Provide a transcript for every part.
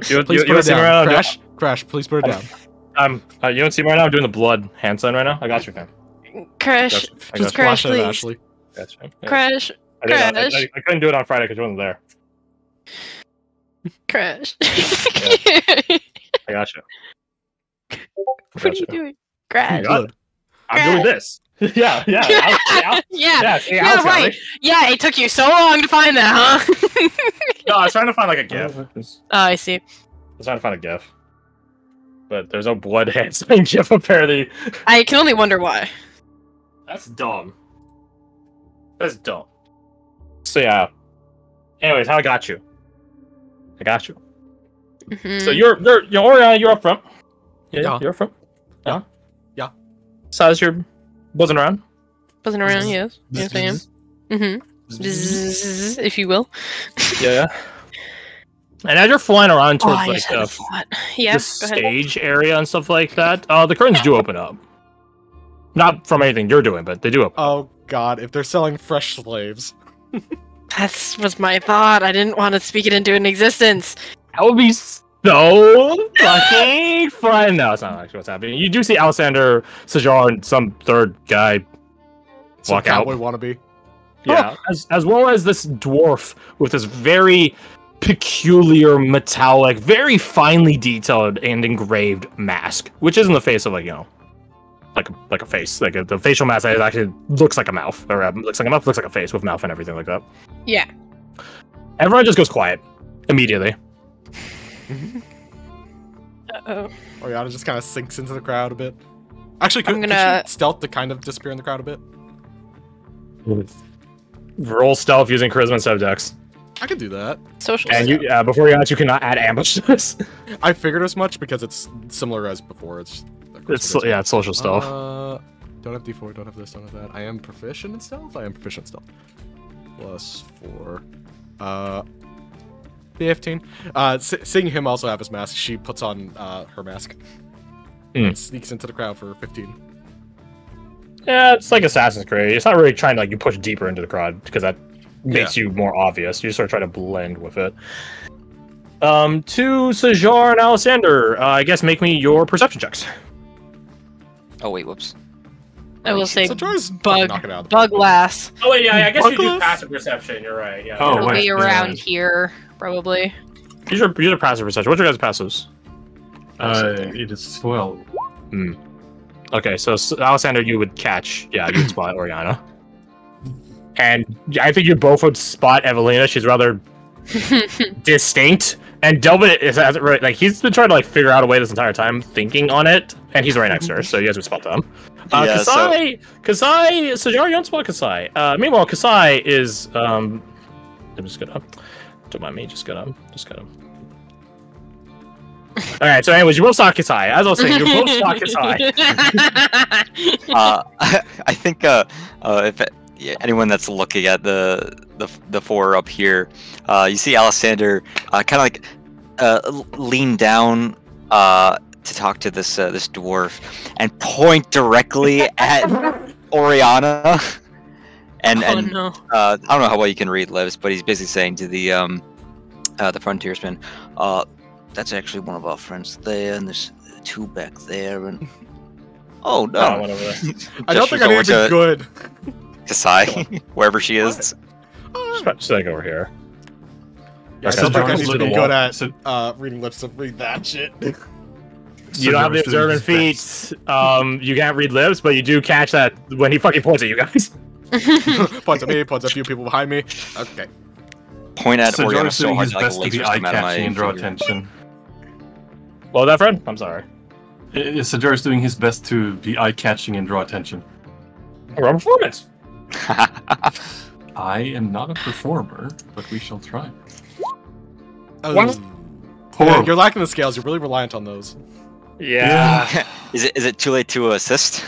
Please put it down. Crash, please put it down. You don't see me right now? I'm doing the blood hand sign right now. I got you, fam. Crash. Just Crash, flash it, please. Ashley. Got you. Yeah. Crash. I couldn't do it on Friday because you wasn't there. Crash. I got you. What are you doing? Crash. I'm doing this. Yeah. Right. Yeah, it took you so long to find that, huh? No, I was trying to find like a GIF. Oh, I see. I was trying to find a GIF. But there's no blood hand sign GIF apparently. I can only wonder why. That's dumb. That's dumb. So yeah. Anyways, how I got you? I got you. Mm-hmm. So you're Oriana, you're up front. Yeah, you're up front. Yeah. Size you're buzzing around. Buzzing around, yes. Yes, I am. Mm-hmm. If you will. Yeah. And as you're flying around towards like the stage area and stuff like that, the curtains do open up. Not from anything you're doing, but they do open up. Oh god, if they're selling fresh slaves. That was my thought. I didn't want to speak it into an existence. That would be so fucking fun. No, it's not actually what's happening. You do see Alexander, Sajar, and some third guy walk out. Cowboy wannabe. Yeah, as well as this dwarf with this very peculiar, metallic, very finely detailed and engraved mask, which is in the face of like a face, the facial mask that actually looks like a mouth, or looks like a face with mouth and everything like that. Yeah. Everyone just goes quiet immediately. Uh-oh. Oriana just kind of sinks into the crowd a bit. Actually, could she stealth to kind of disappear in the crowd a bit? Roll stealth using charisma instead of dex. I can do that. Social. And before you ask, you cannot add ambush to this. I figured as much because it's similar as before. It's social stealth. Don't have D4, don't have this, don't have that. I am proficient in stealth? I am proficient in stealth. Plus 4. 15. Seeing him also have his mask, she puts on her mask. And sneaks into the crowd for 15. Yeah, it's like Assassin's Creed. It's not really trying to you push deeper into the crowd because that makes you more obvious. You just sort of try to blend with it. To Sajar and Alexander, I guess make me your perception checks. Oh wait, whoops. I will say bug lass. Oh wait, yeah, I guess you do passive perception. You're right. Yeah. It'll be around here, probably. These are passive perception. What's your guys' passives? It is 12. Okay, so Alexander, you would catch. Yeah, you would spot Oriana. And I think you both would spot Evelina. She's rather distinct. And Delvin is right, he's been trying to figure out a way this entire time, thinking on it, and he's right next to her, so you guys would spot them. Kasai, Sajar, you don't spot Kasai. Meanwhile, Kasai is I'm just gonna, don't mind me, just gonna. All right. So, anyways, you both saw Kasai. As I was saying, you both saw Kasai. I think if anyone that's looking at the four up here, you see Alexander kind of lean down to talk to this dwarf and point directly at Oriana. And I don't know how well you can read lips, but he's basically saying to the frontiersman, that's actually one of our friends there, and there's two back there, and oh no, I don't think I need to be good. Kasai, wherever she is. Just over here. Yeah, I don't think I need to be good at reading lips to read that shit. You don't have the observant feat. You can't read lips, but you do catch that when he fucking points at you guys. Points at me, points at a few people behind me. Okay. Point at Oriana so hard his best to be eye-catching and draw attention. Well, that friend? I'm sorry. Sajar is doing his best to be eye-catching and draw attention. Roll performance. I am not a performer, but we shall try. Yeah, you're lacking the scales. You're really reliant on those. Yeah. Is it too late to assist?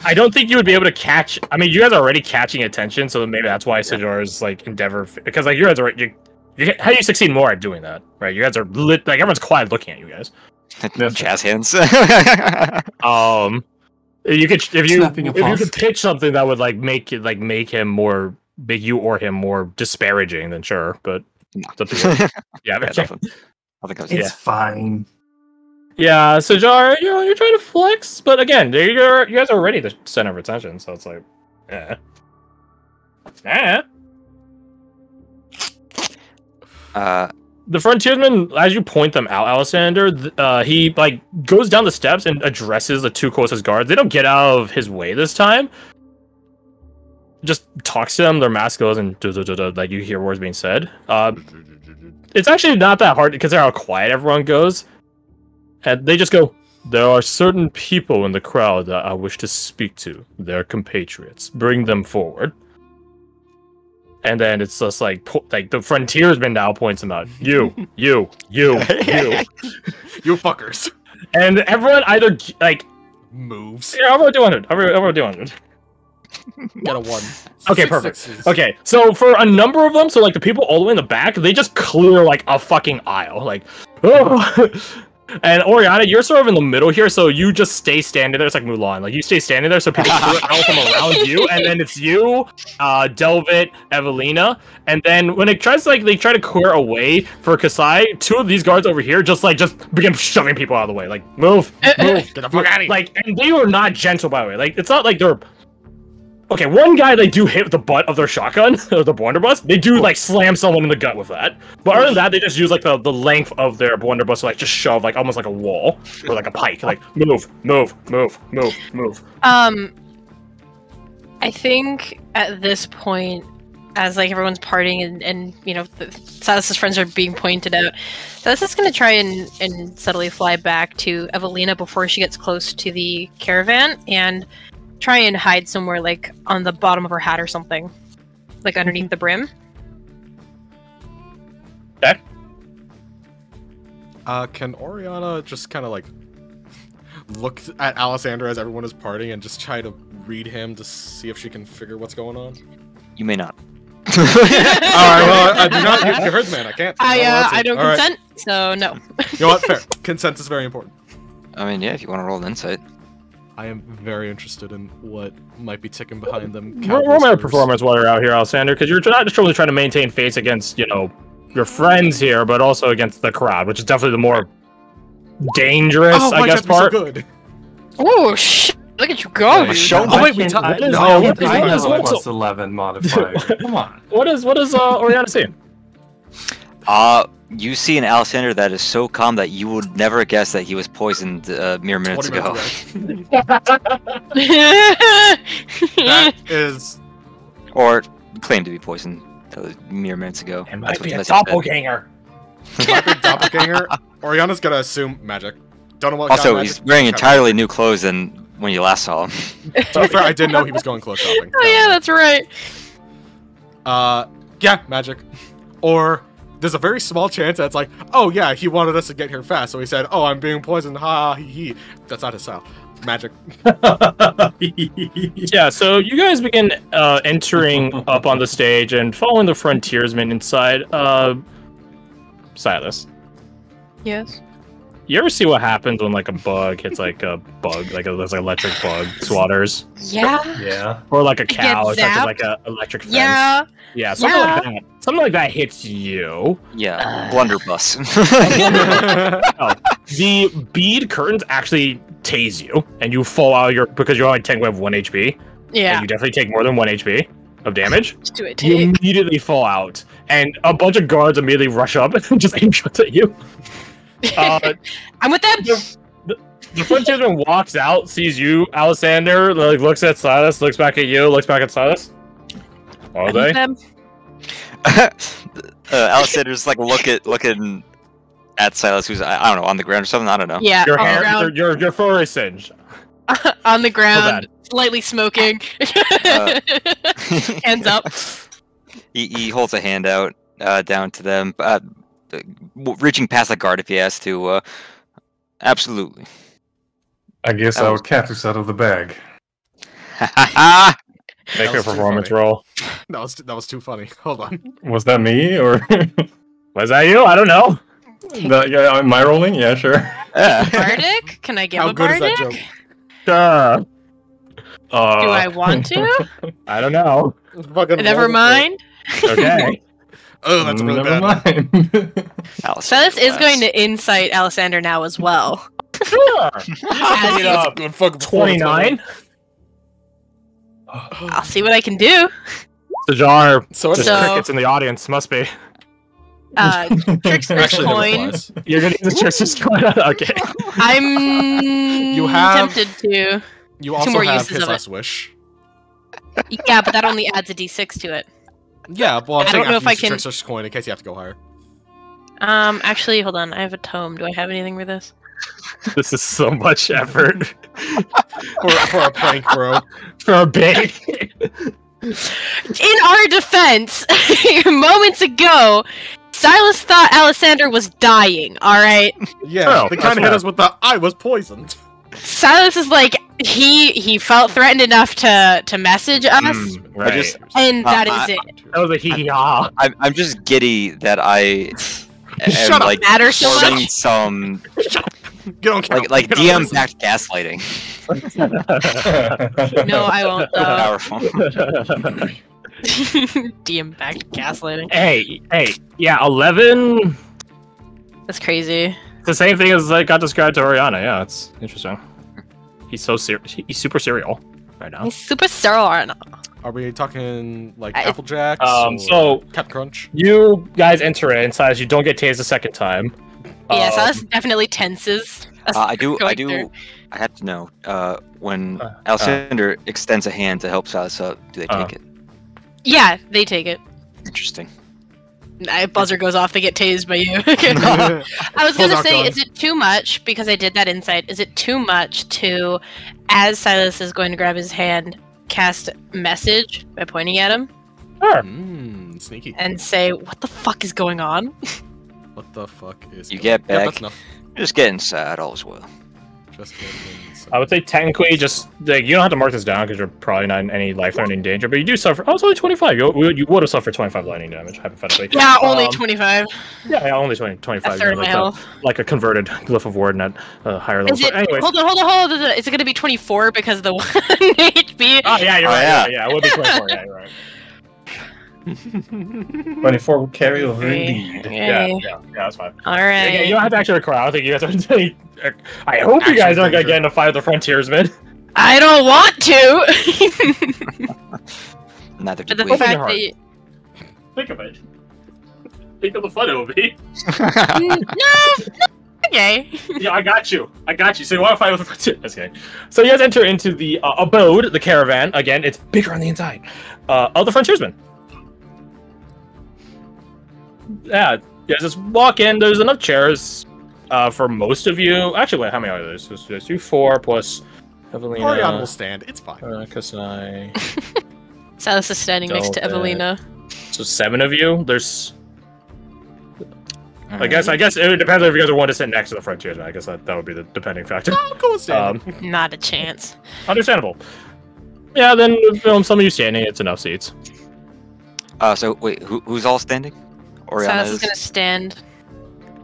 I don't think you would be able to catch. I mean, you guys are already catching attention, so maybe that's why Sajar's endeavor, because you guys are. How do you succeed more at doing that, right? You guys are lit. Everyone's quiet looking at you guys. Jazz hands. You could if you could pitch something that would make you or him more disparaging, then sure. But It's up to you. Yeah, Yeah, okay. I think I was. It's fine. Yeah, so Jar, you're trying to flex, but again, you guys are already the center of attention, so it's like, yeah. The frontiersman, as you point them out, Alessander, he like goes down the steps and addresses the two closest guards. They don't get out of his way this time. Just talks to them. Their mask goes and like you hear words being said. It's actually not that hard because they're how quiet everyone goes, and they just go. There are certain people in the crowd that I wish to speak to. They're compatriots. Bring them forward. And then it's just like the frontiersman now points him out. You. You fuckers. And everyone either like moves. Yeah, I'll do 100. I'll do 100. Get a 1. Okay, perfect. Okay, so for a number of them, so like the people all the way in the back, they just clear like a fucking aisle. Like, oh. And Oriana, you're sort of in the middle here, so you just stay standing there. It's like Mulan. Like, you stay standing there, so people clear out from around you, and then it's you, Delvit, Evelina, and then when it tries to, like, they try to clear away for Kasai, 2 of these guards over here just begin shoving people out of the way. Like, move, get the fuck out of here. Like, and they are not gentle, by the way. Like, it's not like they're... Okay, one guy they do hit the butt of their shotgun, or the blunderbuss. They do like slam someone in the gut with that. But other than that, they just use like the length of their blunderbuss to like just shove like almost like a wall or like a pike. Like move. I think at this point, as like everyone's partying and you know Silas's friends are being pointed out, Silas is gonna try and subtly fly back to Evelina before she gets close to the caravan and try and hide somewhere, like, on the bottom of her hat or something. Like, underneath the brim. Okay. Can Oriana just kind of, like, look at Alessander as everyone is partying and just try to read him to see if she can figure what's going on? You may not. Alright, well, I do not. You heard the man, I can't. I don't All consent, so no. You know what? Fair. Consent is very important. I mean, yeah, if you want to roll an insight. I am very interested in what might be ticking behind them. Roll my performance while you're out here, Alessander, because you're not just really trying to maintain face against, you know, your friends here, but also against the crowd, which is definitely the more dangerous, I guess, part. So good. Oh, shit. Look at you go, dude. Oh, wait, we I talked. has a plus 11 modifier. Come on. What is Oriana seeing? You see an Alessander that is so calm that you would never guess that he was poisoned mere minutes ago. That is... Or claimed to be poisoned mere minutes ago. It might be a doppelganger. Doppelganger. Oriana's gonna assume magic. Don't know what Also, kind of he's wearing entirely new clothes than when you last saw him. To be fair, I didn't know he was going clothes shopping. Oh yeah, that's right. Yeah, magic. Or... there's a very small chance that it's like, oh yeah, he wanted us to get here fast, so he said, oh, I'm being poisoned, ha, he. That's not his style. Magic. Yeah, so you guys begin entering up on the stage and following the frontiersman inside. Silas. Yes. You ever see what happens when like a bug hits like a bug, like those electric bug swatters? Yeah. Yeah. Or like a cow, gets it's actually zapped? like a electric fence. Yeah. Yeah, something like that. Something like that hits you. Yeah, blunderbuss. Oh, the bead curtains actually tase you, and you fall out of your because you're only technically have 1 HP. Yeah. And you definitely take more than 1 HP of damage. Just do it. You immediately fall out, and a bunch of guards immediately rush up and just aim shots at you. I'm with them. The frontiersman walks out, sees you, Alessander, like looks at Silas, looks back at you, looks back at Silas. Are they? Alessander's like looking at Silas, who's I don't know, on the ground or something. I don't know. Yeah, Your on hair, the ground. your fur is singed. On the ground, bad. slightly smoking. Hands up. He holds a hand out down to them, reaching past the guard if he has to. Absolutely. I guess our cat is out of the bag. Make a was too performance funny. roll. That was too funny. Hold on. Was that me or Was that you? I don't know. yeah, am I rolling? Yeah, sure. Bardic? Can I give How a good is Bardic? that joke? Sure. Do I want to? I don't know. Fucking Never roll. mind. Okay. Oh, that's really Never bad. mind. Silas is going to insight Alessander now as well. Sure. As Get you- up. Good fucking 29. I'll see what I can do. Sajar. So it's Just So- crickets in the audience. Must be. Trickster's actually never coin. flies. You're gonna use the trickster's coin. Okay. I'm You have- tempted to. You also more have uses his of it. last wish. Yeah, but that only adds a d6 to it. Yeah, well, I'm I saying don't know have if to I use the can- Trickster's coin in case you have to go higher. Actually, hold on. I have a tome. Do I have anything for this? This is so much effort For a prank, bro. for a big. In our defense, moments ago, Silas thought Alessander was dying, alright? Yeah, Oh, they that's kind of hit fair. us with the "I was poisoned." Silas is like, he felt threatened enough to message us, Right. I just- and that I- is it. That was a hee hee ha. I'm just giddy that I Shut am up. like Matter so forming much? some Get on camera. like Get on DM this. backed gaslighting. No, I won't, though. Powerful. DM backed gaslighting. hey, yeah, 11. That's crazy. It's the same thing as got described to Oriana. Yeah, it's interesting. He's so serious. He's super serial right now. He's super sterile. Are we talking like I- Applejacks? or So Captain Crunch. you guys enter in. Size you don't get tased a second time. Yeah, Um, Silas definitely tenses. I Going do. through. I have to know when Uh, Alessander extends a hand to help Silas up. Do they take it? Yeah, they take it. Interesting. Buzzer goes off, they get tased by you. I was Pulls gonna out say, gun. is it too much, because I did that insight, is it too much to, as Silas is going to grab his hand, cast message by pointing at him Sure. Sneaky. and say, what the fuck is going on? What the fuck is? You going- get Yeah, back. that's enough. Just get inside, all's well. Just get inside. I would say technically, just like you don't have to mark this down because you're probably not in any life-threatening danger, but you do suffer. Oh, it's only 25. You would have suffered 25 lightning damage, hypothetically. Yeah, only Um, 25. Yeah, only 25. A third of my like, health. like a converted glyph of ward at a higher level. Is it? Anyways. Hold on. Is it gonna be 24 because the 1 HP? Oh yeah, you're Oh, right. yeah. Yeah, it would be 24. Yeah, you're right. 24 will carry over Okay. indeed. Yeah, that's fine. Alright. Yeah, you don't have to actually require. I don't think you guys are. I hope you guys aren't gonna get in a fight with the frontiersmen. I don't want to! Neither but did the we. Open fact your heart. that you... Think of it. Think of the fun it will be. No! Okay. Yeah, I got you. So you want to fight with the frontier? Okay. So you guys enter into the abode, the caravan. Again, it's bigger on the inside. Of the frontiersmen. Yeah, you guys just walk in. There's enough chairs for most of you. Actually, wait, how many are there? So there's you 4 plus Evelina, Orion will stand. It's fine. Kasai. Silas is standing next to Don't, Evelina. So 7 of you. There's. I guess it would depend if you guys want to sit next to the frontiersmen. I guess that would be the depending factor. I'll go with standing. Not a chance. Understandable. Yeah, then some of you standing, it's enough seats. So wait, who's all standing? Oriana Silas is gonna stand.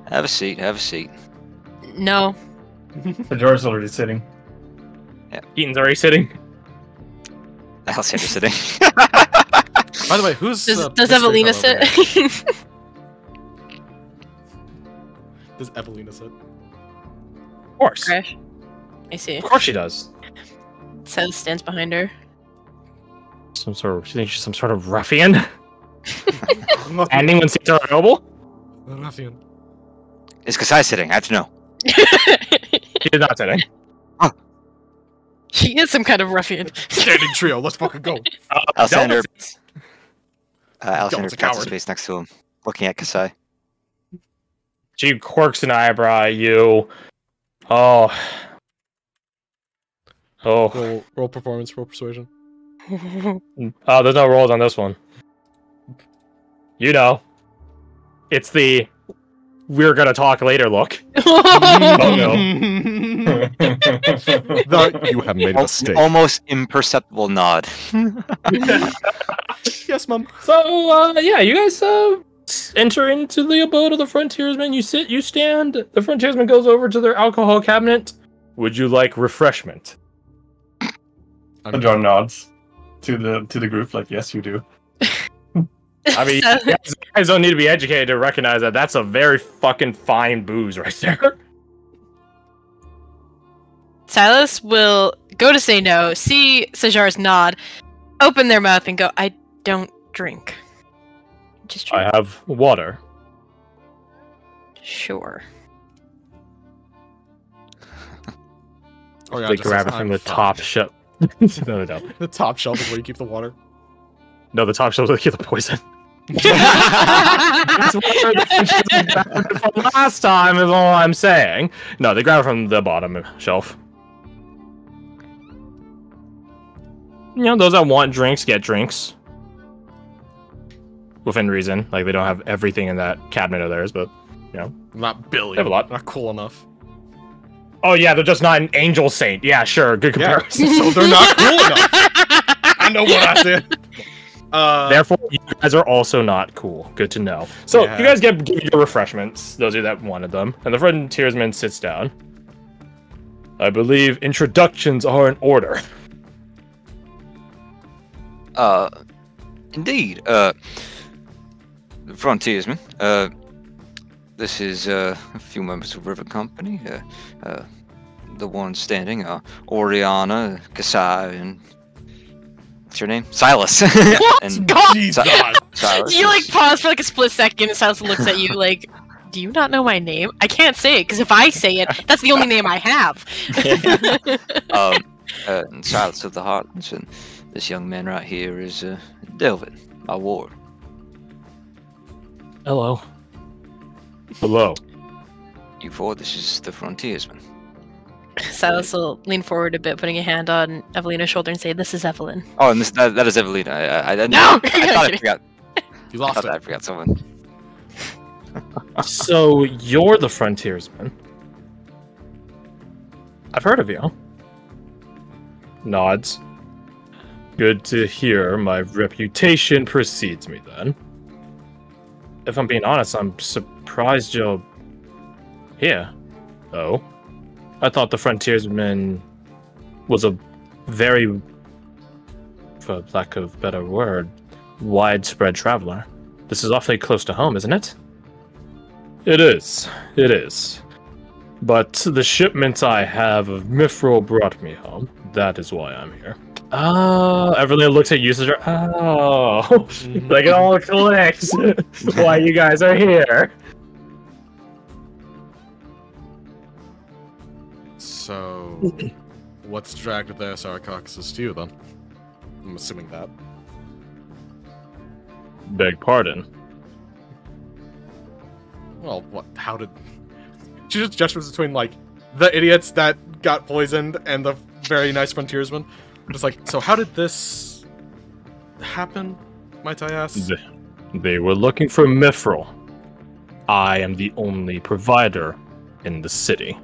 Have a seat. Have a seat. No. The George's already sitting. Eaton's already sitting. Alessander sitting. By the way, who's Does mystery Evelina fellow over sit? here? Does Evelina sit? Of course. Crash. I see. Of course she does. Silas stands behind her. She thinks she's some sort of ruffian? Ending when seats are available? Ruffian. Is Kasai sitting? I have to know. She is not sitting. He is some kind of ruffian. Standing trio. Let's fucking go. Alessander. Delta Alessander a pats his coward. face next to him, looking at Kasai. She quirks an eyebrow at you. Oh. Roll performance. Roll persuasion. Oh, there's no rolls on this one. You know. It's the we're gonna talk later look. Oh no. You have made a mistake. Almost imperceptible nod. Yes, mom. So, yeah, you guys enter into the abode of the frontiersman. You sit, you stand. The frontiersman goes over to their alcohol cabinet. Would you like refreshment? John nods to the group, like, yes, you do. I mean, So- you guys don't need to be educated to recognize that that's a very fucking fine booze right there. Silas will go to say no, see Sajar's nod, open their mouth, and go, I don't drink. Just drink. I have water. Sure. Oh, yeah, They just grab it I'm from the fine. top shelf. No. The top shelf is where you keep the water. No, the top shelf will get the poison. That's where the grabbed it from last time is all I'm saying. No, they grab it from the bottom shelf. You know, those that want drinks get drinks. Within reason. Like, they don't have everything in that cabinet of theirs, but, you know. Not Billy. They have a lot. Not cool enough. Oh, yeah, they're just not an angel saint. Yeah, sure, good Yeah, comparison. so they're not cool enough. I know what I did. Therefore, you guys are also not cool. Good to know. So, Yeah. you guys give your refreshments, those of you that wanted them, and the frontiersman sits down. I believe introductions are in order. Indeed. Frontiersman. This is a few members of River Company. The ones standing are Oriana, Kasai, and what's your name? Silas. What? And God! Silas. You like is- pause for like a split second, and Silas looks at you like, do you not know my name? I can't say it, because if I say it, that's the only name I have. And Silas of the Heartlands, and this young man right here is Delvin, my ward. Hello. Hello. You four, this is the Frontiersman. Silas will lean forward a bit, putting a hand on Evelina's shoulder and say, this is Evelyn. Oh, and that is Evelina. I didn't. No! I thought I forgot. You I lost thought I it. forgot someone. So, you're the frontiersman. I've heard of you. Nods. Good to hear. My reputation precedes me, then. If I'm being honest, I'm surprised you're here. Oh. I thought the frontiersman was a very, for lack of a better word, widespread traveler. This is awfully close to home, isn't it? It is. It is. But the shipment I have of Mithril brought me home. That is why I'm here. Oh, everyone looks at you. Oh, like it all clicks. Why you guys are here? So, what's dragged the Sarcophagus to you then? I'm assuming that. Beg pardon. Well, what? How did? She just gestures between like the idiots that got poisoned and the very nice frontiersman. Just like, so how did this happen? Might I ask? They were looking for Mithril. I am the only provider in the city.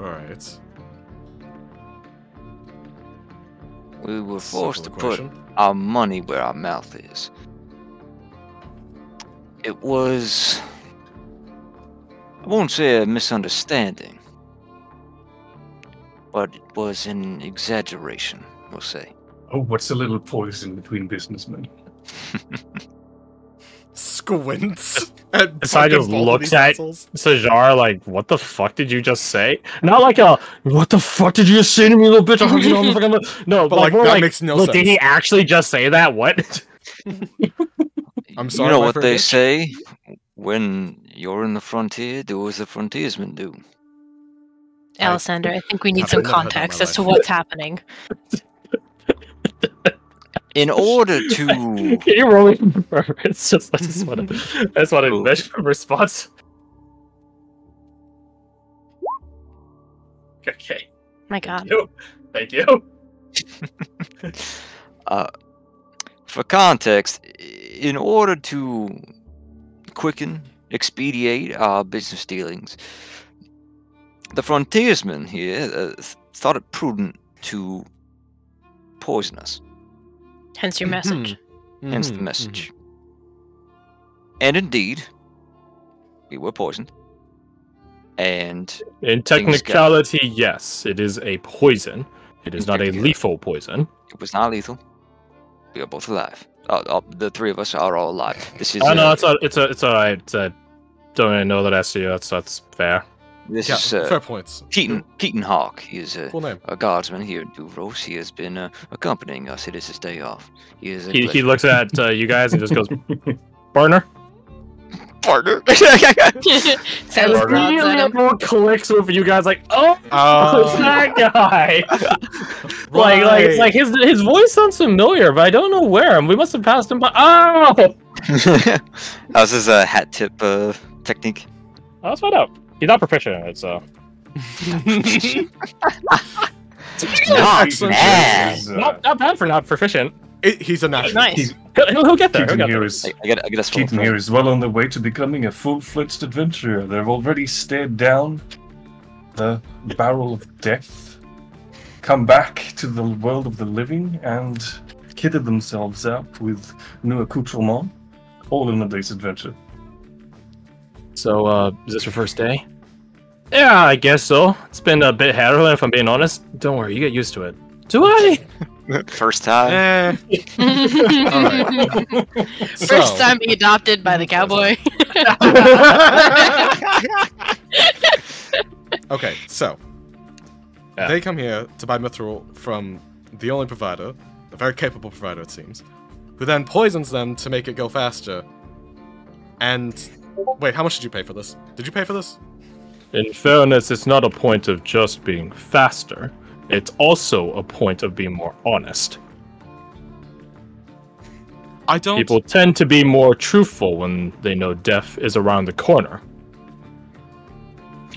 All right. We were forced to Simple put question. our money where our mouth is. It was, I won't say a misunderstanding, but it was an exaggeration, we'll say. Oh, what's a little poison between businessmen? Squints at Aside fucking just both of looks these at- assholes. Sajar, like, what the fuck did you just say? Not like a, what the fuck did you just say to me, little bitch? I'm on the fucking no, But, like, like, more that like, makes no look, did he sense. actually just say that? What? I'm You sorry, know my what friend they bitch. say? When you're in the frontier, do as the frontiersmen do. Alessander, I think we need I've some never had that in context my as to life. what's happening. In order to Can you roll me? It's just, I just want to Cool. measure a response. Okay. My god. Thank you. For context, in order to quicken, expedite our business dealings, the frontiersmen here thought it prudent to poison us, Hence your message. hence the message. And indeed, we were poisoned. And In Things get- technicality, yes, it is a poison. It is not a Technicality. lethal poison. it was not lethal. We are both alive. the three of us are all alive. This is. Oh no, it's alright. Don't really know that I see you. That's fair. This Yeah, is fair points. Keaton Hawk. He is Cool name. a guardsman here in Duvros. He has been accompanying us. It is his day off. He is. He looks at you guys and just goes, partner. partner. Sounds And everyone clicks with you guys like, oh, it's that guy. like it's like his voice sounds familiar, but I don't know where. We must have passed him by. Oh, How's his hat tip technique? let's find out. He's not proficient in it, so Not Excellent. bad. not bad for not proficient. He's a natural. nice. He'll get there. He'll Keaton get here there. is I get a small Keaton here is well on the way to becoming a full-fledged adventurer. They've already stared down the barrel of death, come back to the world of the living, and kitted themselves out with new accoutrements, all in a day's adventure. So, is this your first day? Yeah, I guess so. It's been a bit harrowing, if I'm being honest. Don't worry, you get used to it. Do I? First time. First time being adopted by the cowboy. Okay, so Yeah. they come here to buy mithril from the only provider, a very capable provider it seems, who then poisons them to make it go faster. And wait, how much did you pay for this? Did you pay for this? In fairness, it's not a point of just being faster. It's also a point of being more honest. I don't. People tend to be more truthful when they know death is around the corner.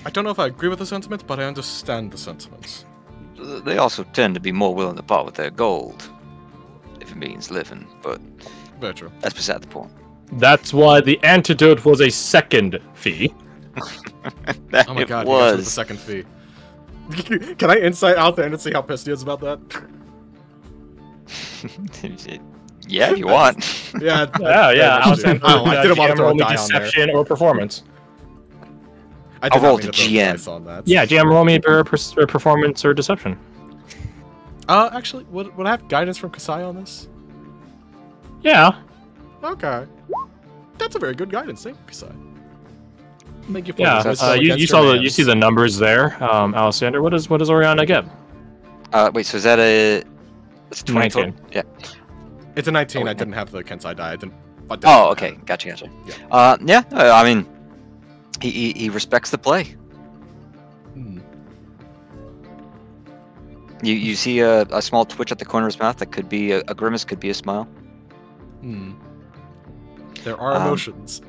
I don't know if I agree with the sentiment, but I understand the sentiments. They also tend to be more willing to part with their gold, if it means living. But Very true. that's beside the point. That's why the antidote was a second fee. Oh my It god, he goes with the was. second fee. Can I insight out there and see how pissed he is about that? Yeah, if you want. Yeah. Yeah. I didn't want to throw a roll me die on there. deception or performance. I I'll did not roll mean the to throw GM. dice on that. Yeah, GM roll me per performance or deception. Actually, would I have guidance from Kasai on this? Yeah. Okay. That's a very good guidance. Thank you, Kasai. Thank you for Yeah. this wisdom You against saw your you mans. see the numbers there, Alexander. What does Oriana get? Wait, so is that a? It's 20 total? 19. Yeah. It's a 19. Oh, I didn't have the Kensai die. I didn't. Oh, okay. Gotcha. Yeah. Yeah. I mean, he respects the play. Hmm. You see a small twitch at the corner of his mouth. That could be a grimace. Could be a smile. Hmm. There are emotions.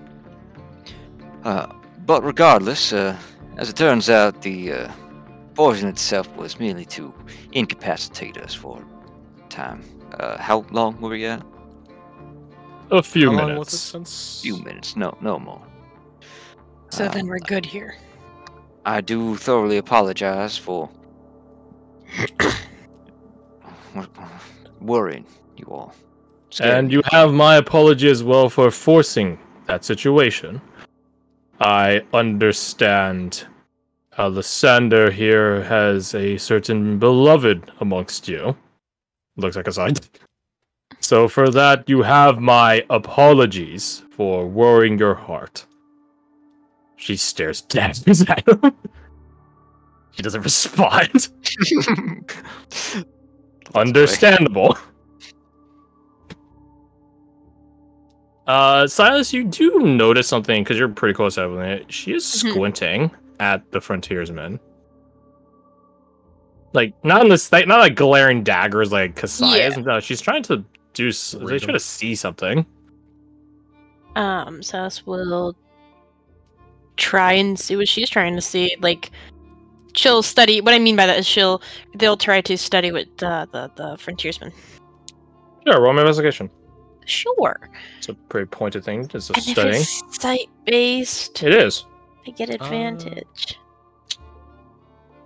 But regardless, as it turns out, the poison itself was merely to incapacitate us for time. How long were we at? A few How long was it minutes. since? Few minutes. No more. So then we're good here. I do thoroughly apologize for worrying you all. Scared And me. you have my apology as well for forcing that situation. I understand Lysander here has a certain beloved amongst you. Looks like a sign. So for that, you have my apologies for worrying your heart. She stares dead at him. She doesn't respond. Understandable. Silas, you do notice something because you're pretty close to Evelyn. She is squinting at the frontiersmen. Like not in this, not like glaring daggers like Kasai is. No, she's trying to do. She's trying to see something. Sas will try and see what she's trying to see. Like, she'll study. What I mean by that is they'll try to study what the frontiersmen. Sure, roll my investigation. Sure. It's a pretty pointed thing. It's a And if studying. it's site-based, It is. I get advantage.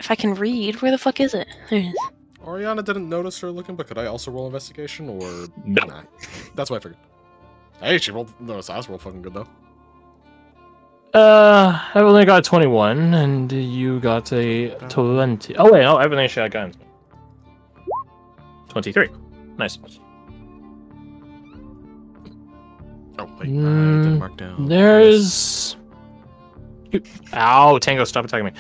If I can read, where the fuck is it? There it is. Oriana didn't notice her looking, but could I also roll investigation or No. Nah. That's what I figured. Hey, she rolled. No, Sas rolled fucking good though. I only got 21, and you got a 20. Oh wait, no, everything she got guns. 23. Nice. Oh, wait, I didn't mark down. There's... Ow, Tango, stop attacking me.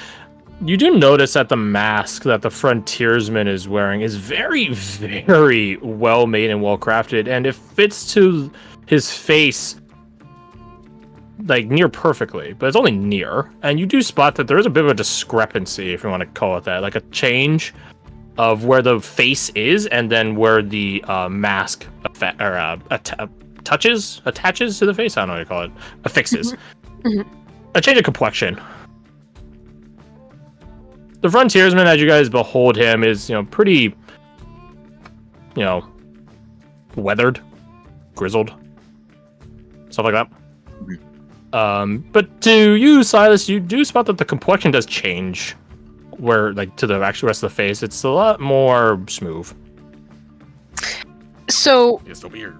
You do notice that the mask that the frontiersman is wearing is very, very well made and well crafted, and it fits to his face like near perfectly, but it's only near. And you do spot that there is a bit of a discrepancy, if you want to call it that, like a change of where the face is and then where the mask attaches to the face. I don't know what you call it. Affixes. A change of complexion. The frontiersman, as you guys behold him, is, pretty, weathered, grizzled, stuff like that. But to you, Silas, you do spot that the complexion does change, where, like, to the actual rest of the face, it's a lot more smooth. So It's so weird.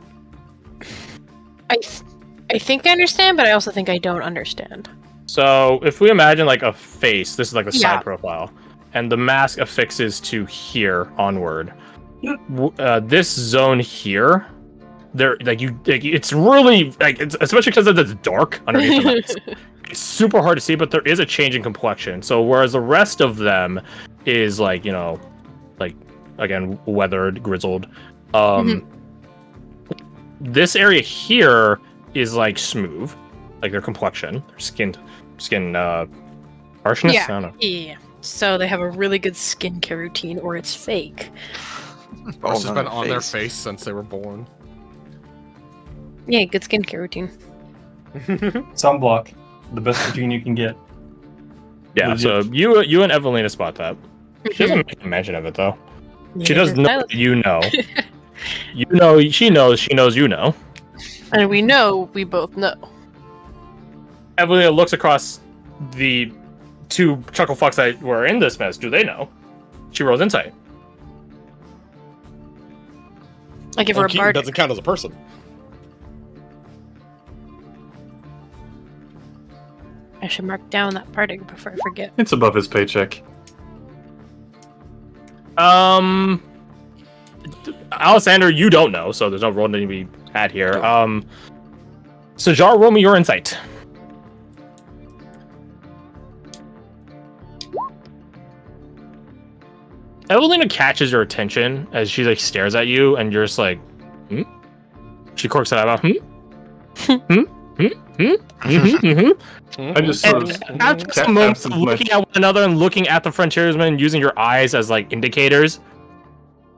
I think I understand, but I also think I don't understand. So if we imagine like a face, this is like the Yeah. side profile, and the mask affixes to here onward. This zone here, it's really it's especially because it's dark underneath the mask. It's super hard to see, but there is a change in complexion. So whereas the rest of them is like again weathered, grizzled. This area here is like smooth, like their complexion, their skin harshness. I don't know. Yeah. So they have a really good skincare routine, or it's fake. Or it's just been on their face since they were born. Yeah, good skincare routine. Sunblock, the best routine you can get. Yeah. So you and Evelina spot that. She doesn't make a mention of it though. She does know you know. You know she knows you know. And we know we both know. Evelina looks across the two chuckle fucks that were in this mess. Do they know? She rolls insight. I give her a Keaton bardic. doesn't count as a person. I should mark down that bardic before I forget. It's above his paycheck. Alexander, you don't know, so there's no roll to be had here. So Jar, roll me your insight. Evelina catches your attention as she like stares at you, and you're just like, hmm? She corks it out. I just sort of After some moments of looking at one another and looking at the frontiersman, using your eyes as like indicators,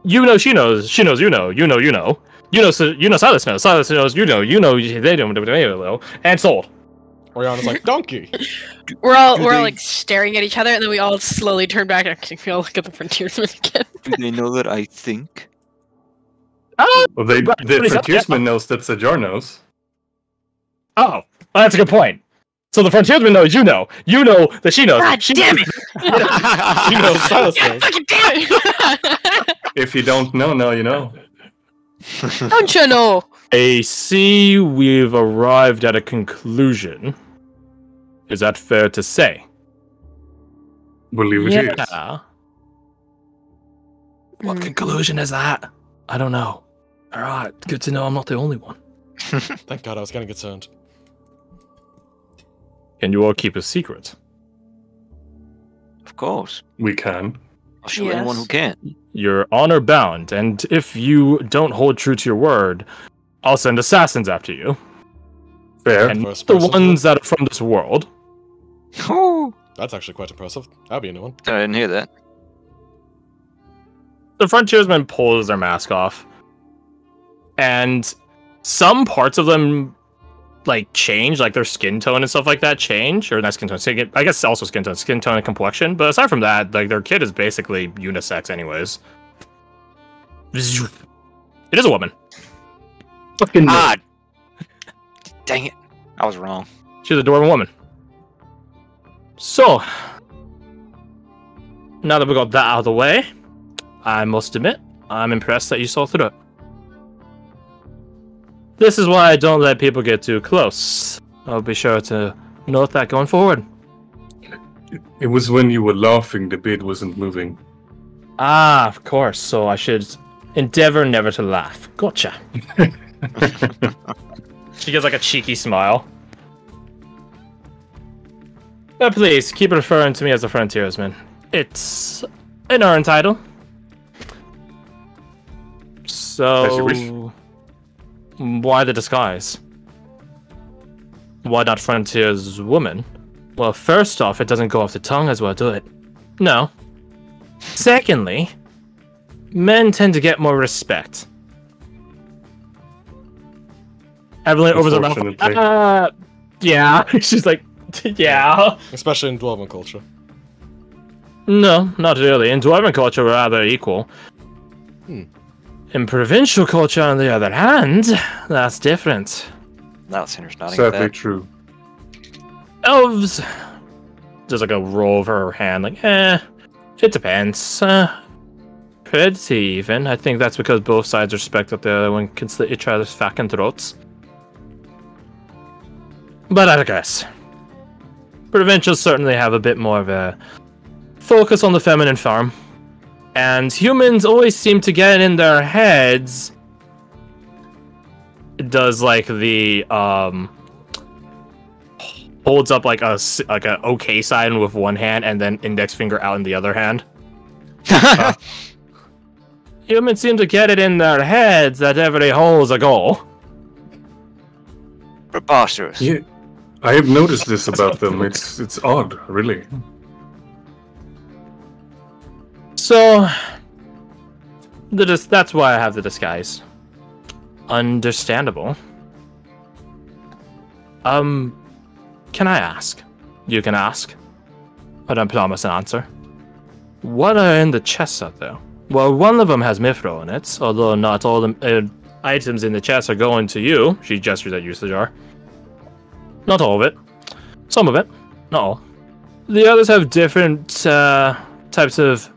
you know she knows, you know, Silas knows, you know, they don't know, and sold. Oriana's like, donkey. We're all like staring at each other, and then we all slowly turn back and we all look at the frontiersman again. Do they know that I think? Oh, Well, the frontiersman knows that Sajar knows. oh, well, that's a good point. So the frontiersman knows you know that she knows. God damn it! She knows Silas knows. Fucking damn it! If you don't know, now you know. Don't you know? I see we've arrived at a conclusion. Is that fair to say? Believe it is. What conclusion is that? I don't know. Alright, good to know I'm not the only one. Thank God I was getting concerned. Can you all keep a secret? Of course. We can. I'll shoot Yes. anyone who can. You're honor bound, and if you don't hold true to your word, I'll send assassins after you. Fair. And First the person. ones that are from this world. Oh, That's actually quite impressive. That'd be a new one. I didn't hear that. The frontiersman pulls their mask off, and some parts of them like change, like their skin tone and stuff like that change, or not skin tone. I guess also skin tone and complexion. But aside from that, like their kid is basically unisex, anyways. It is a woman. Fucking Ah, dang it! I was wrong. She's a dwarven woman. So, now that we got that out of the way, I must admit, I'm impressed that you saw through it. This is why I don't let people get too close. I'll be sure to note that going forward. It was when you were laughing, the bed wasn't moving. Ah, of course, so I should endeavor never to laugh. Gotcha. She gives like a cheeky smile. Please, keep referring to me as a frontiersman. It's an earned title. As you wish. So, why the disguise? Why not frontierswoman? Woman? Well, first off, it doesn't go off the tongue as well, do it? No. Secondly, men tend to get more respect. Evelyn opens her mouth. Unfortunately. Yeah. She's like, yeah. Especially in Dwarven culture. No, not really. In Dwarven culture, we're rather equal. In provincial culture, on the other hand, that's different. Alexander's nodding at Sadly that. true. Elves. There's like a roll of her hand, like, it depends. Pretty even. I think that's because both sides respect that the other one can slit each other's fucking throats. But I guess. Provincials certainly have a bit more of a focus on the feminine form. And humans always seem to get in their heads. It does like the, holds up like a okay sign with one hand and then index finger out in the other hand. Humans seem to get it in their heads that every hole is a goal. Preposterous. Yeah, I have noticed this about them. It's odd, really. So, that's why I have the disguise. Understandable. Can I ask? You can ask. I don't promise an answer. What are in the chests out there? Well, one of them has mithril in it, although not all the items in the chest are going to you. She gestures at you, Sajar. Not all of it. Some of it. Not all. The others have different types of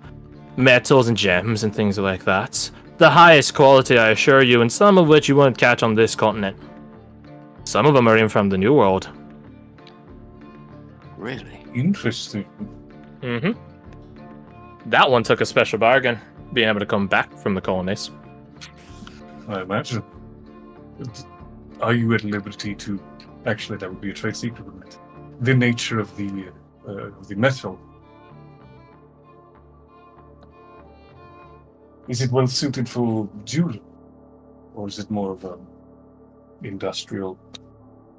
metals and gems and things like that. The highest quality, I assure you, and some of which you won't catch on this continent. Some of them are in from the New World. Really? Interesting. Mm-hmm. That one took a special bargain, being able to come back from the colonies. I imagine. Are you at liberty to? Actually, that would be a trade secret, wouldn't it? The nature of the metal. Is it well suited for jewelry, or is it more of an industrial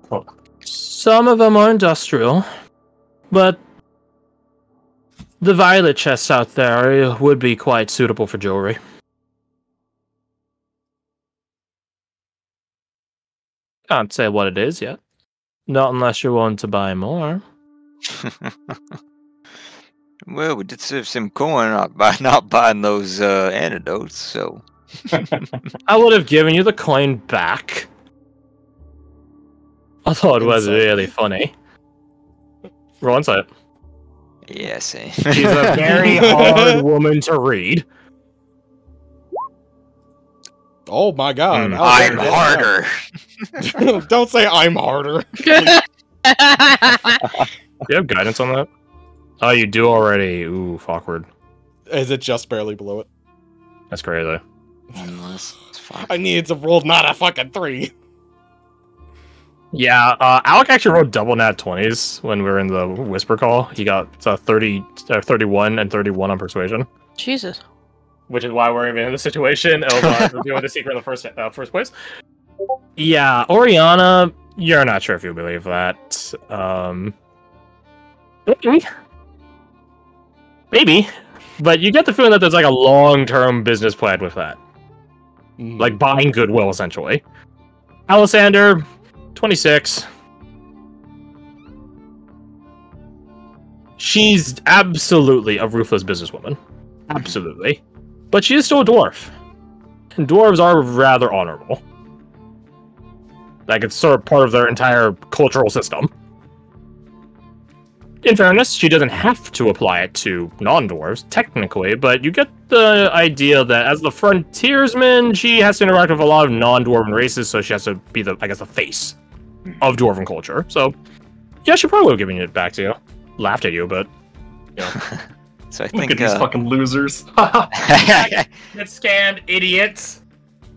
product? Some of them are industrial, but the violet chests out there would be quite suitable for jewelry. Can't say what it is yet. Not unless you're willing to buy more. Well, we did save some coin by not buying those antidotes, so. I would have given you the coin back. I thought it was really funny. Roll insight. Yeah, see. She's a very hard woman to read. Oh my god. I'm harder. Don't say I'm harder. You have guidance on that? Oh, you do already. Ooh, awkward. Is it just barely below it? That's crazy. I needed to roll not a fucking 3. Yeah, Alec actually rolled double nat 20s when we were in the whisper call. He got 31 and 31 on persuasion. Jesus. Which is why we're even in the situation of doing the secret in the first place. Yeah, Oriana, you're not sure if you believe that. Maybe. But you get the feeling that there's like a long-term business plan with that. Like buying goodwill, essentially. Alessander, 26. She's absolutely a ruthless businesswoman. Absolutely. But she is still a dwarf. And dwarves are rather honorable. Like, it's sort of part of their entire cultural system. In fairness, she doesn't have to apply it to non-dwarves, technically, but you get the idea that as the frontiersman, she has to interact with a lot of non-dwarven races, so she has to be the, I guess, the face of dwarven culture. So, yeah, she probably would have given it back to you. Laughed at you, but, you know. So I Look think at these fucking losers. Get scammed, idiots!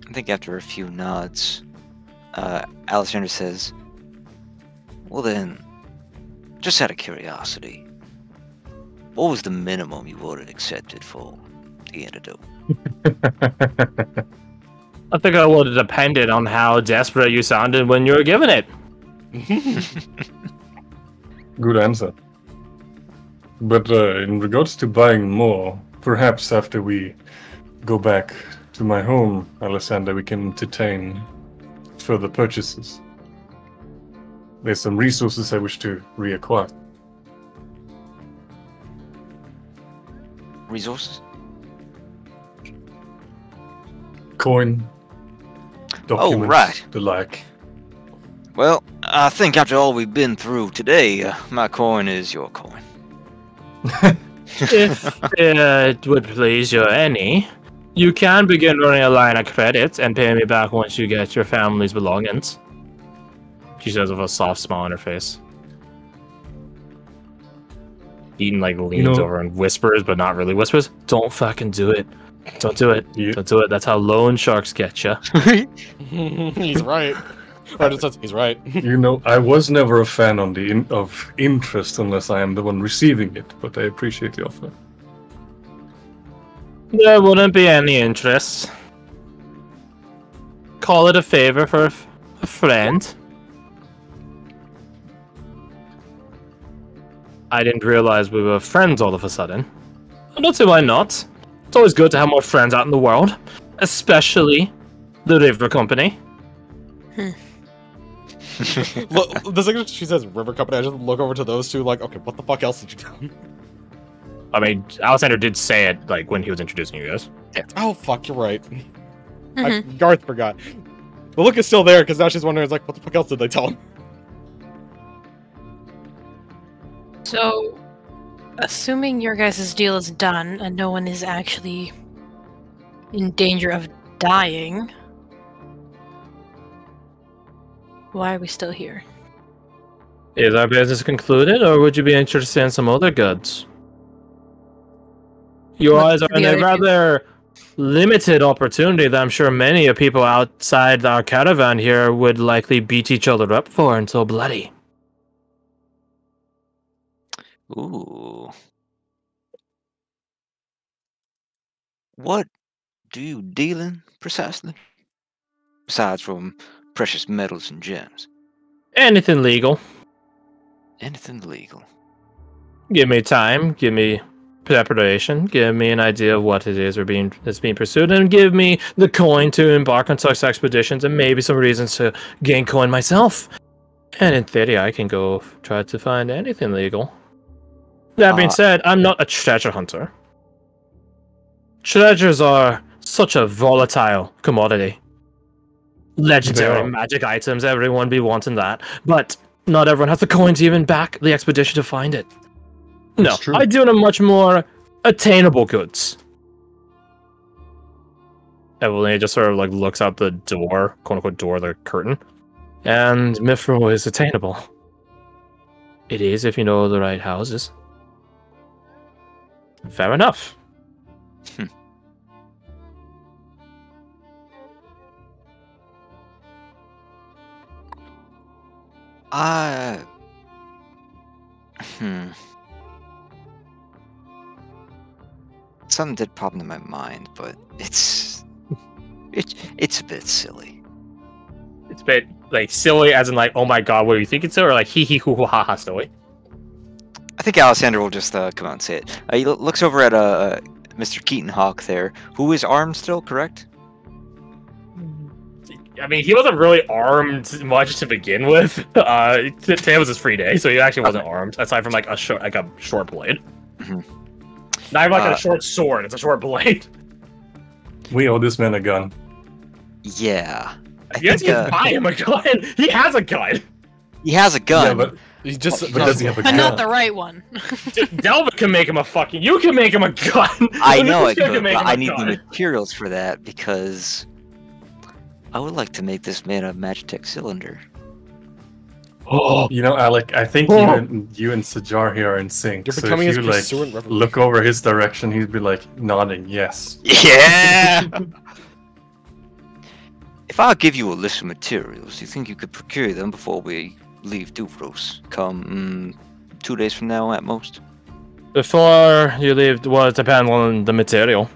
I think after a few nods, Alexander says, "Well then, just out of curiosity, what was the minimum you would have accepted for the antidote?" I think it would have depended on how desperate you sounded when you were given it. Good answer. But in regards to buying more, perhaps after we go back to my home, Alessandra, we can entertain further purchases. There's some resources I wish to reacquire. Resources? Coin, documents, right. the like. Well, I think after all we've been through today, my coin is your coin. If it would please you any, you can begin running a line of credit and pay me back once you get your family's belongings. She says with a soft smile on her face. Eaton leans over and whispers, but not really whispers. Don't fucking do it. Don't do it. Yeah. Don't do it. That's how loan sharks get you. He's right. Or just says, he's right. I was never a fan of interest unless I am the one receiving it, but I appreciate the offer. There wouldn't be any interest. Call it a favor for a friend. I didn't realize we were friends all of a sudden. I don't see why not. It's always good to have more friends out in the world, especially the River Company. Look, the second she says River Company, I just look over to those two like, okay, what the fuck else did you do? I mean, Alexander did say it when he was introducing you guys. Oh fuck, you're right. Garth forgot. The look is still there because now she's wondering, what the fuck else did they tell him? So, assuming your guys' deal is done and no one is actually in danger of dying, why are we still here? Is our business concluded, or would you be interested in some other goods? You guys are in a rather limited opportunity that I'm sure many of people outside our caravan here would likely beat each other up for until bloody. Ooh. What do you deal in precisely? Besides from precious metals and gems. Anything legal. Anything legal. Give me time, give me preparation, give me an idea of what it is that's being pursued, and give me the coin to embark on such expeditions and maybe some reasons to gain coin myself. And in theory, I can go try to find anything legal. That being said, I'm not a treasure hunter. Treasures are such a volatile commodity. Legendary magic items, everyone be wanting that. But not everyone has the coin to even back the expedition to find it. No, I deal in a much more attainable goods. Evelyn just sort of looks out the door, quote unquote door, the curtain. And Mithril is attainable. It is if you know the right houses. Fair enough. Something did pop into my mind, but it's a bit silly. It's a bit silly, as in oh my god, what do you think it's silly, or hee hee hoo hoo ha ha silly? I think Alexander will just come out and say it. He looks over at Mr. Keaton Hawk there, who is armed still, correct? I mean, he wasn't really armed much to begin with. Today was his free day, so he actually wasn't armed, aside from a short blade. Not even a short sword; it's a short blade. We owe this man a gun. Yeah. You guys can buy him a gun. He has a gun. He has a gun. Yeah, but does he have a gun? But not the right one. Delva can make him a fucking. You can make him a gun. I know I could, but I need the materials for that because I would like to make this man a Magitech cylinder. Oh, Alec, I think you and Sajar here are in sync. You're so becoming if his you pursuant revolution. look over his direction, he'd be nodding yes. Yeah. if I give you a list of materials, you think you could procure them before we leave Duvros? Come 2 days from now at most. Before you leave, well, it depends on the material.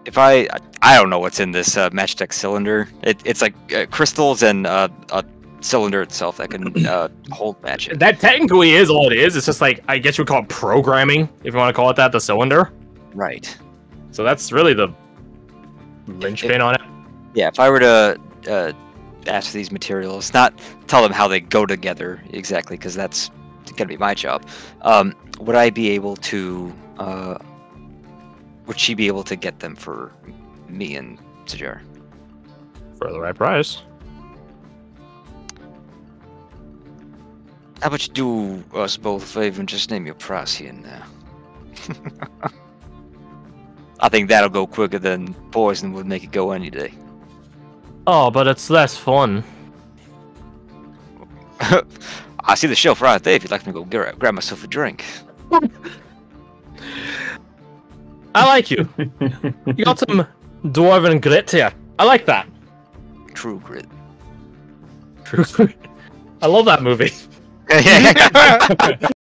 If I don't know what's in this matchstick cylinder. It's like crystals and a cylinder itself that can hold matches. That technically is all it is. It's just like, I guess you would call it programming, if you want to call it that, the cylinder. Right. So that's really the linchpin on it. Yeah, if I were to ask for these materials, not tell them how they go together exactly, because that's gonna be my job. Would I be able to? Would she be able to get them for me and Sajar? For the right price. How about you do us both a favor and just name your price here now? I think that'll go quicker than poison would make it go any day. Oh, but it's less fun. I see the shelf right there if you'd like me to go grab myself a drink. I like you. You got some dwarven grit here. I like that. True grit. I love that movie.